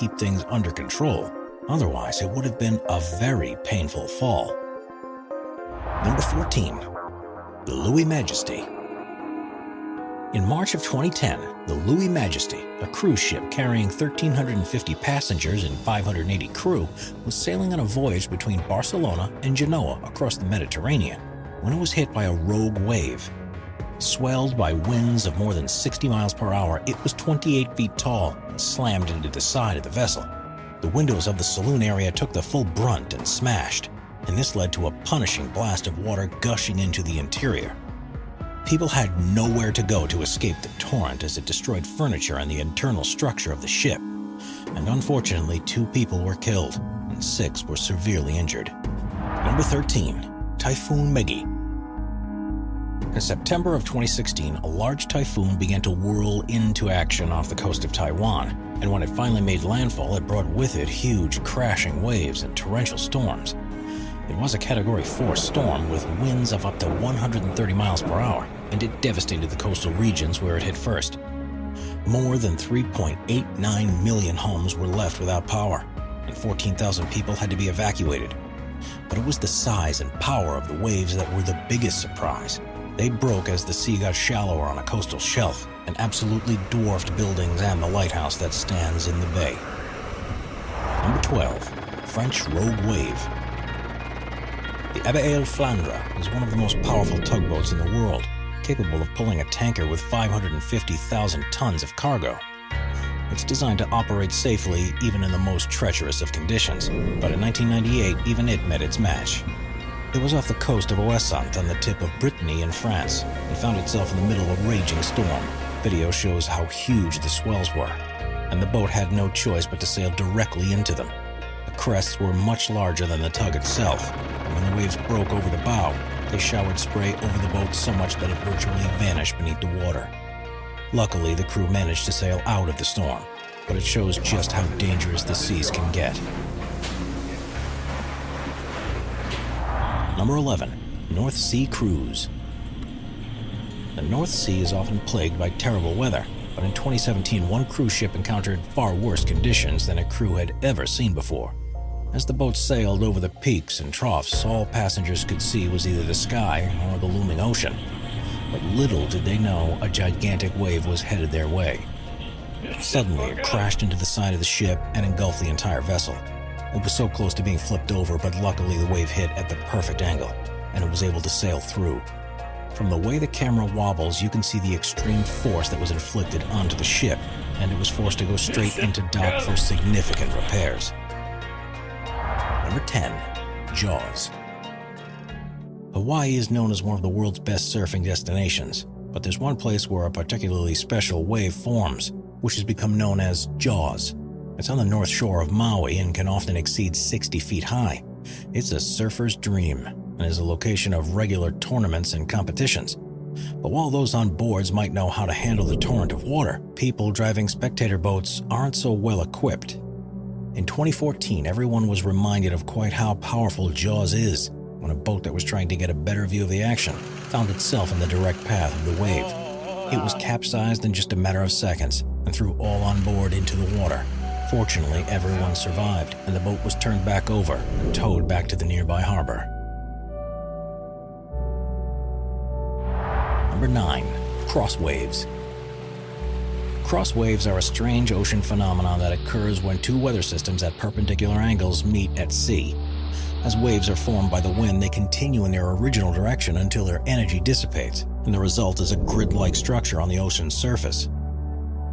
keep things under control. Otherwise, it would have been a very painful fall. Number 14. The Louis Majesty. In March of 2010, the Louis Majesty, a cruise ship carrying 1,350 passengers and 580 crew, was sailing on a voyage between Barcelona and Genoa across the Mediterranean when it was hit by a rogue wave. Swelled by winds of more than 60 miles per hour, it was 28 feet tall and slammed into the side of the vessel. The windows of the saloon area took the full brunt and smashed, and this led to a punishing blast of water gushing into the interior. People had nowhere to go to escape the torrent as it destroyed furniture and the internal structure of the ship. And unfortunately, 2 people were killed and 6 were severely injured. Number 13. Typhoon Meggy. In September of 2016, a large typhoon began to whirl into action off the coast of Taiwan, and when it finally made landfall, it brought with it huge crashing waves and torrential storms. It was a Category 4 storm with winds of up to 130 miles per hour, and it devastated the coastal regions where it hit first. More than 3.89 million homes were left without power, and 14,000 people had to be evacuated. But it was the size and power of the waves that were the biggest surprise. They broke as the sea got shallower on a coastal shelf and absolutely dwarfed buildings and the lighthouse that stands in the bay. Number 12. French Rogue Wave. The Abeille Flandre is one of the most powerful tugboats in the world, capable of pulling a tanker with 550,000 tons of cargo. It's designed to operate safely even in the most treacherous of conditions, but in 1998 even it met its match. It was off the coast of Ouessant on the tip of Brittany in France and found itself in the middle of a raging storm. Video shows how huge the swells were, and the boat had no choice but to sail directly into them. The crests were much larger than the tug itself, and when the waves broke over the bow, they showered spray over the boat so much that it virtually vanished beneath the water. Luckily, the crew managed to sail out of the storm, but it shows just how dangerous the seas can get. Number 11. North Sea Cruise. The North Sea is often plagued by terrible weather, but in 2017 one cruise ship encountered far worse conditions than a crew had ever seen before. As the boat sailed over the peaks and troughs, all passengers could see was either the sky or the looming ocean. But little did they know a gigantic wave was headed their way. Suddenly, it crashed into the side of the ship and engulfed the entire vessel. It was so close to being flipped over, but luckily the wave hit at the perfect angle, and it was able to sail through. From the way the camera wobbles, you can see the extreme force that was inflicted onto the ship, and it was forced to go straight into dock for significant repairs. Number 10. Jaws. Hawaii is known as one of the world's best surfing destinations, but there's one place where a particularly special wave forms, which has become known as Jaws. It's on the north shore of Maui and can often exceed 60 feet high. It's a surfer's dream and is a location of regular tournaments and competitions. But while those on boards might know how to handle the torrent of water, people driving spectator boats aren't so well equipped. In 2014, everyone was reminded of quite how powerful Jaws is when a boat that was trying to get a better view of the action found itself in the direct path of the wave. It was capsized in just a matter of seconds and threw all on board into the water. Fortunately, everyone survived, and the boat was turned back over and towed back to the nearby harbor. Number 9. Cross waves. Cross waves are a strange ocean phenomenon that occurs when 2 weather systems at perpendicular angles meet at sea. As waves are formed by the wind, they continue in their original direction until their energy dissipates, and the result is a grid-like structure on the ocean's surface.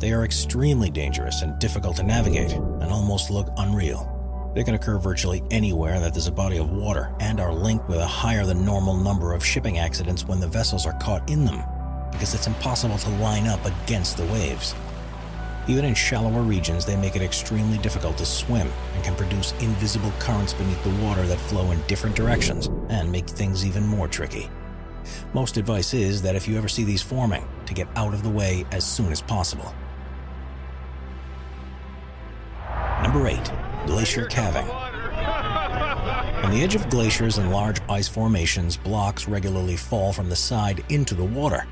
They are extremely dangerous and difficult to navigate, and almost look unreal. They can occur virtually anywhere that there's a body of water, and are linked with a higher than normal number of shipping accidents when the vessels are caught in them, because it's impossible to line up against the waves. Even in shallower regions, they make it extremely difficult to swim and can produce invisible currents beneath the water that flow in different directions and make things even more tricky. Most advice is that if you ever see these forming, to get out of the way as soon as possible. Number 8. Glacier calving. On the edge of glaciers and large ice formations, blocks regularly fall from the side into the water.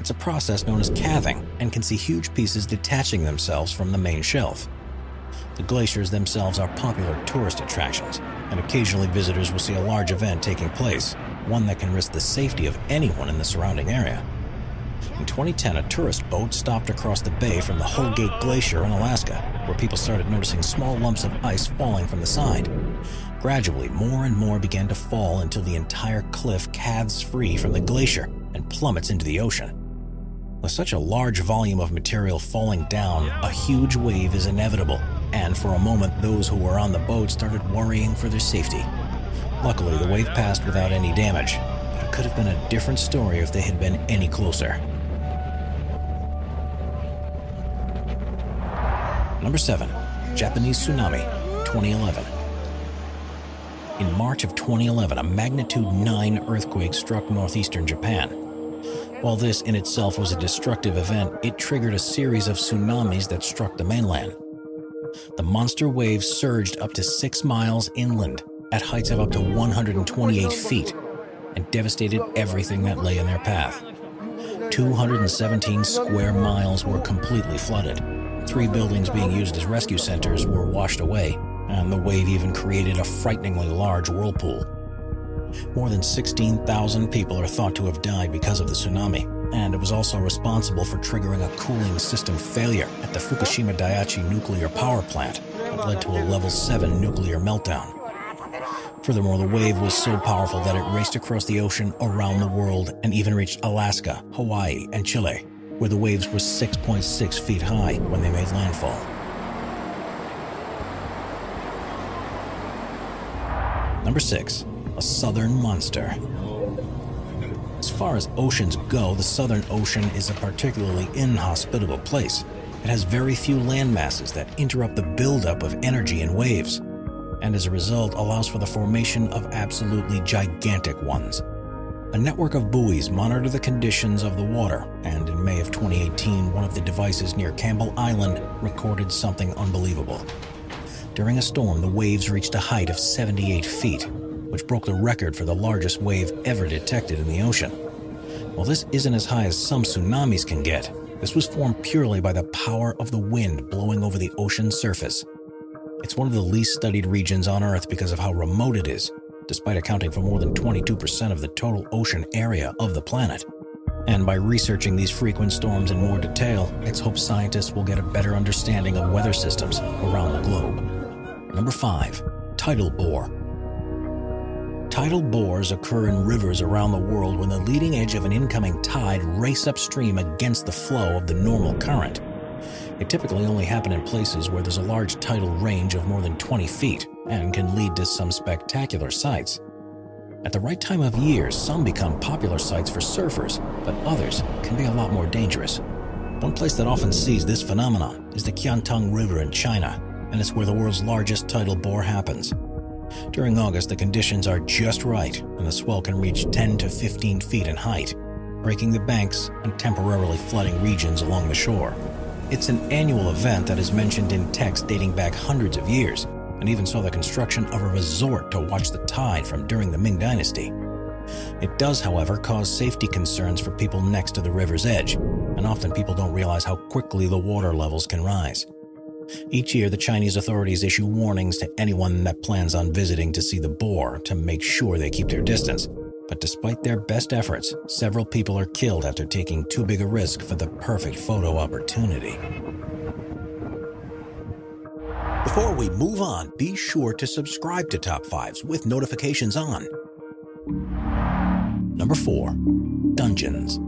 It's a process known as calving and can see huge pieces detaching themselves from the main shelf. The glaciers themselves are popular tourist attractions, and occasionally visitors will see a large event taking place, one that can risk the safety of anyone in the surrounding area. In 2010, a tourist boat stopped across the bay from the Holgate Glacier in Alaska, where people started noticing small lumps of ice falling from the side. Gradually, more and more began to fall until the entire cliff calves free from the glacier and plummets into the ocean. With such a large volume of material falling down, a huge wave is inevitable, and for a moment those who were on the boat started worrying for their safety. Luckily, the wave passed without any damage, but it could have been a different story if they had been any closer. Number 7. Japanese Tsunami, 2011. In March of 2011, a magnitude 9 earthquake struck northeastern Japan. While this in itself was a destructive event, it triggered a series of tsunamis that struck the mainland. The monster waves surged up to 6 miles inland at heights of up to 128 feet and devastated everything that lay in their path. 217 square miles were completely flooded. 3 buildings being used as rescue centers were washed away, and the wave even created a frighteningly large whirlpool. More than 16,000 people are thought to have died because of the tsunami, and it was also responsible for triggering a cooling system failure at the Fukushima Daiichi nuclear power plant that led to a level 7 nuclear meltdown. Furthermore, the wave was so powerful that it raced across the ocean around the world and even reached Alaska, Hawaii, and Chile, where the waves were 6.6 feet high when they made landfall. Number 6. A southern monster. As far as oceans go, the Southern Ocean is a particularly inhospitable place. It has very few land masses that interrupt the buildup of energy in waves, and as a result allows for the formation of absolutely gigantic ones. A network of buoys monitor the conditions of the water, and in May of 2018, one of the devices near Campbell Island recorded something unbelievable. During a storm, the waves reached a height of 78 feet, which broke the record for the largest wave ever detected in the ocean. While this isn't as high as some tsunamis can get, this was formed purely by the power of the wind blowing over the ocean's surface. It's one of the least studied regions on Earth because of how remote it is, despite accounting for more than 22% of the total ocean area of the planet. And by researching these frequent storms in more detail, it's hoped scientists will get a better understanding of weather systems around the globe. Number 5. Tidal bore. Tidal bores occur in rivers around the world when the leading edge of an incoming tide race upstream against the flow of the normal current. They typically only happen in places where there's a large tidal range of more than 20 feet and can lead to some spectacular sights. At the right time of year, some become popular sites for surfers, but others can be a lot more dangerous. One place that often sees this phenomenon is the Qiantang River in China, and it's where the world's largest tidal bore happens. During August, the conditions are just right, and the swell can reach 10 to 15 feet in height, breaking the banks and temporarily flooding regions along the shore. It's an annual event that is mentioned in texts dating back hundreds of years, and even saw the construction of a resort to watch the tide from during the Ming Dynasty. It does, however, cause safety concerns for people next to the river's edge, and often people don't realize how quickly the water levels can rise. Each year, the Chinese authorities issue warnings to anyone that plans on visiting to see the bore to make sure they keep their distance. But despite their best efforts, several people are killed after taking too big a risk for the perfect photo opportunity. Before we move on, be sure to subscribe to Top 5s with notifications on. Number 4. Dungeons.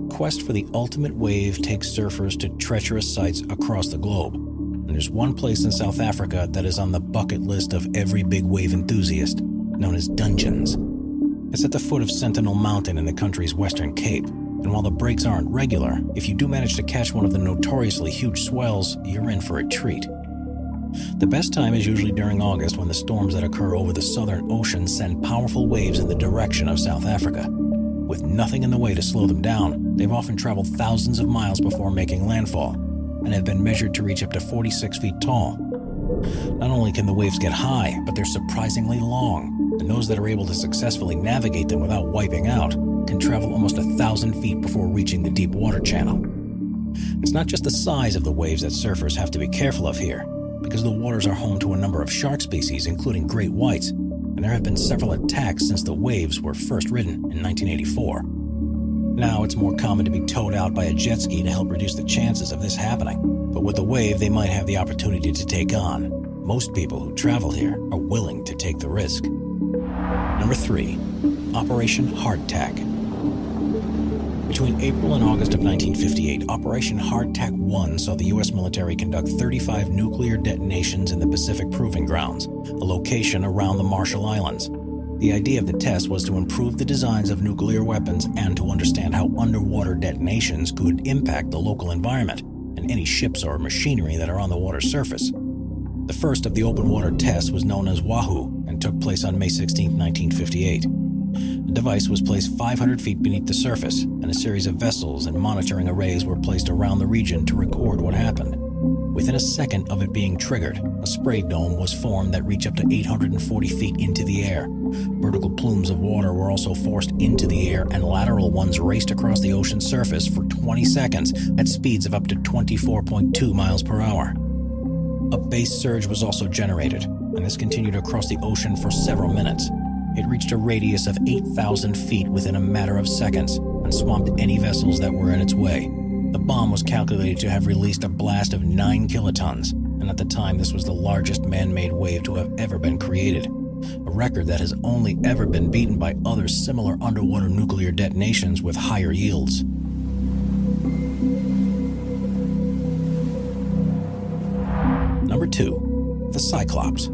The quest for the ultimate wave takes surfers to treacherous sites across the globe. And there's one place in South Africa that is on the bucket list of every big wave enthusiast, known as Dungeons. It's at the foot of Sentinel Mountain in the country's Western Cape. And while the breaks aren't regular, if you do manage to catch one of the notoriously huge swells, you're in for a treat. The best time is usually during August, when the storms that occur over the Southern Ocean send powerful waves in the direction of South Africa. With nothing in the way to slow them down, they've often traveled thousands of miles before making landfall, and have been measured to reach up to 46 feet tall. Not only can the waves get high, but they're surprisingly long, and those that are able to successfully navigate them without wiping out can travel almost 1,000 feet before reaching the deep water channel. It's not just the size of the waves that surfers have to be careful of here, because the waters are home to a number of shark species, including great whites, and there have been several attacks since the waves were first ridden in 1984. Now it's more common to be towed out by a jet ski to help reduce the chances of this happening, but with the wave they might have the opportunity to take on. Most people who travel here are willing to take the risk. Number 3. Operation Hardtack. Between April and August of 1958, Operation Hardtack 1 saw the U.S. military conduct 35 nuclear detonations in the Pacific Proving Grounds, a location around the Marshall Islands. The idea of the test was to improve the designs of nuclear weapons and to understand how underwater detonations could impact the local environment and any ships or machinery that are on the water's surface. The first of the open water tests was known as Wahoo and took place on May 16, 1958. The device was placed 500 feet beneath the surface, and a series of vessels and monitoring arrays were placed around the region to record what happened. Within a second of it being triggered, a spray dome was formed that reached up to 840 feet into the air. Vertical plumes of water were also forced into the air, and lateral ones raced across the ocean's surface for 20 seconds at speeds of up to 24.2 miles per hour. A base surge was also generated, and this continued across the ocean for several minutes. It reached a radius of 8,000 feet within a matter of seconds and swamped any vessels that were in its way. The bomb was calculated to have released a blast of 9 kilotons, and at the time this was the largest man-made wave to have ever been created, a record that has only ever been beaten by other similar underwater nuclear detonations with higher yields. Number 2. The Cyclops.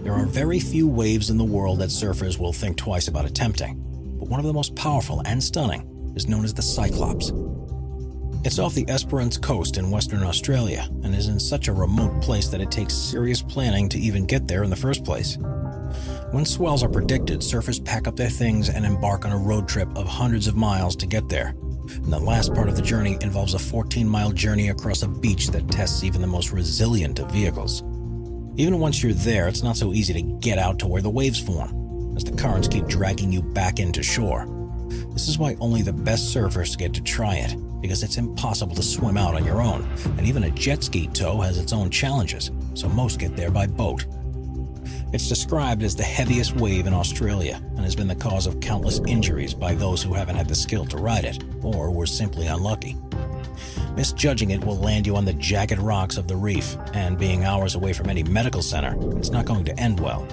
There are very few waves in the world that surfers will think twice about attempting, but one of the most powerful and stunning is known as the Cyclops. It's off the Esperance coast in Western Australia and is in such a remote place that it takes serious planning to even get there in the first place. When swells are predicted, surfers pack up their things and embark on a road trip of hundreds of miles to get there. And the last part of the journey involves a 14-mile journey across a beach that tests even the most resilient of vehicles. Even once you're there, it's not so easy to get out to where the waves form, as the currents keep dragging you back into shore. This is why only the best surfers get to try it, because it's impossible to swim out on your own, and even a jet ski tow has its own challenges, so most get there by boat. It's described as the heaviest wave in Australia and has been the cause of countless injuries by those who haven't had the skill to ride it, or were simply unlucky. Misjudging it will land you on the jagged rocks of the reef, and being hours away from any medical center, it's not going to end well.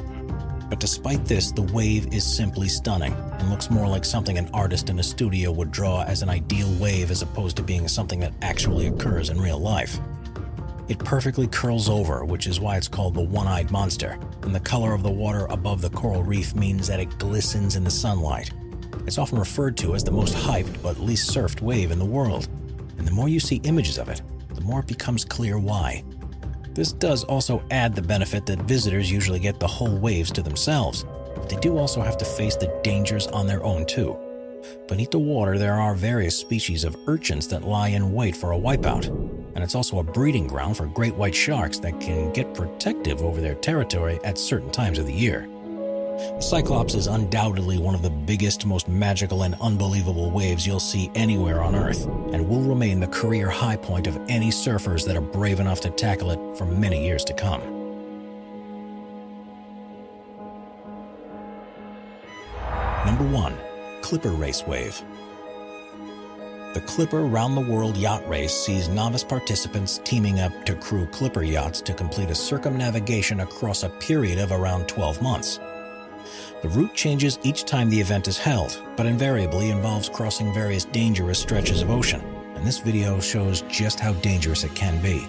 But despite this, the wave is simply stunning and looks more like something an artist in a studio would draw as an ideal wave as opposed to being something that actually occurs in real life. It perfectly curls over, which is why it's called the one-eyed monster, and the color of the water above the coral reef means that it glistens in the sunlight. It's often referred to as the most hyped but least surfed wave in the world. And the more you see images of it, the more it becomes clear why. This does also add the benefit that visitors usually get the whole waves to themselves, but they do also have to face the dangers on their own too. Beneath the water, there are various species of urchins that lie in wait for a wipeout, and it's also a breeding ground for great white sharks that can get protective over their territory at certain times of the year. The Cyclops is undoubtedly one of the biggest, most magical and unbelievable waves you'll see anywhere on Earth, and will remain the career high point of any surfers that are brave enough to tackle it for many years to come. Number 1. Clipper Race Wave. The Clipper Round the World Yacht Race sees novice participants teaming up to crew clipper yachts to complete a circumnavigation across a period of around 12 months. The route changes each time the event is held, but invariably involves crossing various dangerous stretches of ocean, and this video shows just how dangerous it can be.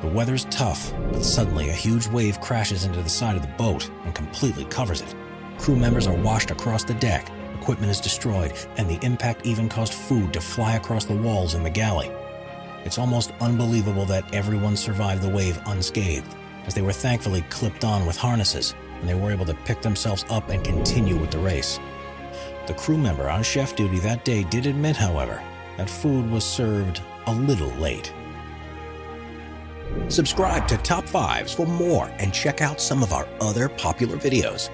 The weather's tough, but suddenly a huge wave crashes into the side of the boat and completely covers it. Crew members are washed across the deck, equipment is destroyed, and the impact even caused food to fly across the walls in the galley. It's almost unbelievable that everyone survived the wave unscathed, as they were thankfully clipped on with harnesses, and they were able to pick themselves up and continue with the race. The crew member on chef duty that day did admit, however, that food was served a little late. Subscribe to Top 5s for more and check out some of our other popular videos.